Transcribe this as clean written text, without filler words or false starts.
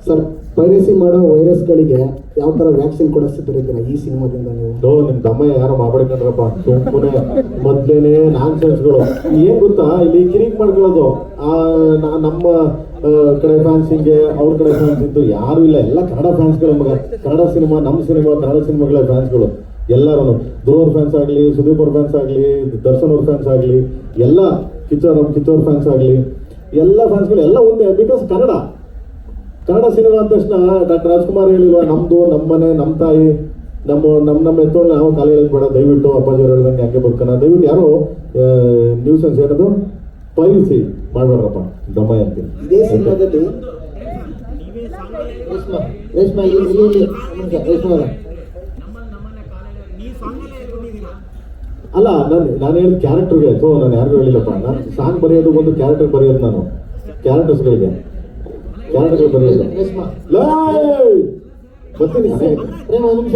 Sir, piracy ಮಾಡೋ ವೈರಸ್ಗಳಿಗೆ ಯಾವ ಥರ ವ್ಯಾಕ್ಸಿನ್ ಕೊಡಿಸ್ತಿದ್ದೀರಾ ಈ ಸಿನಿಮಾದಿಂದ ನೀವು? ನಿಮ್ಮ ತಮ್ಮ ಯಾರೋ ಮಾಡ್ಬೇಕಂದ್ರಪ್ಪ, ಸುಮ್ಮನೆ ಮೊದ್ಲೇನೆ ನಾನ್ಸೆನ್ಸ್ಗಳು. ಏನ್ ಗೊತ್ತಾ, ಇಲ್ಲಿ ಕಿರಿಕ್ ಮಾಡ್ಕೊಳ್ಳೋದು. ನಮ್ಮ ಕಡೆ ಫ್ಯಾನ್ಸ್ ಹಿಂಗೆ, ಅವ್ರ ಕಡೆ ಫ್ಯಾನ್ಸ್ ಇದ್ದು ಯಾರು ಇಲ್ಲ, ಎಲ್ಲ ಕನ್ನಡ ಫ್ಯಾನ್ಸ್ಗಳು. ಮಗ ಕನ್ನಡ ಸಿನಿಮಾ, ನಮ್ಮ ಸಿನಿಮಾ, ಕನ್ನಡ ಸಿನಿಮಾಗಳ ಫ್ಯಾನ್ಸ್ಗಳು ಎಲ್ಲರೂ. ಧ್ರುವರ್ ಫ್ಯಾನ್ಸ್ ಆಗಲಿ, ಸುದೀಪ್ ಅವ್ರ ಫ್ಯಾನ್ಸ್ ಆಗಲಿ, ದರ್ಶನ್ ಅವ್ರ ಫ್ಯಾನ್ಸ್ ಆಗಲಿ, ಎಲ್ಲ ಕಿಚ್ಚೋರ್ ಫ್ಯಾನ್ಸ್ ಆಗಲಿ, ಎಲ್ಲ ಫ್ಯಾನ್ಸ್ಗಳು ಎಲ್ಲ ಒಂದೇ. ಬಿಕಾಸ್ ಕನ್ನಡ ಸಿನಿಮಾ ಅಂದ ತಕ್ಷಣ ಡಾಕ್ಟರ್ ರಾಜ್ಕುಮಾರ್ ಹೇಳಿಲ್ವಾ, ನಮ್ದು ನಮ್ಮ ಮನೆ, ನಮ್ಮ ತಾಯಿ, ನಮ್ಮ ಎತ್ತೋಳು ನಾವು ಕಾಲ ಬೇಡ, ದಯವಿಟ್ಟು ಅಪ್ಪಾಜಿ ಅವ್ರು ಹೇಳ್ದಂಗೆ ಹಂಗೆ ಬದುಕೋಣ. ದಯವಿಟ್ಟು ಯಾರು ನ್ಯೂಸೆನ್ಸ್ ಏನದು ಪೈರಿಸಿ ಮಾಡಬೇಡ್ರಪ್ಪ ದಮ್ಮಯ್ಯ ಅಂತ. ಇದೇ ಸಿನಿಮಾದಲ್ಲಿ ಅಲ್ಲ, ನಾನು ಹೇಳಿದ ಕ್ಯಾರೆಕ್ಟರ್ಗೆ. ನಾನು ಯಾರಿಗೂ ಹೇಳಿಲ್ಲಪ್ಪ. ನಾನು ಸಾಂಗ್ ಬರೆಯೋದು ಒಂದು ಕ್ಯಾರೆಕ್ಟರ್ ಬರೆಯೋದು. ನಾನು ಕ್ಯಾರೆಕ್ಟರ್ಸ್ಗಳಿಗೆ ಬರೆಯೋದು. ಬರ್ತೀನಿ. ನಿಮಿಷ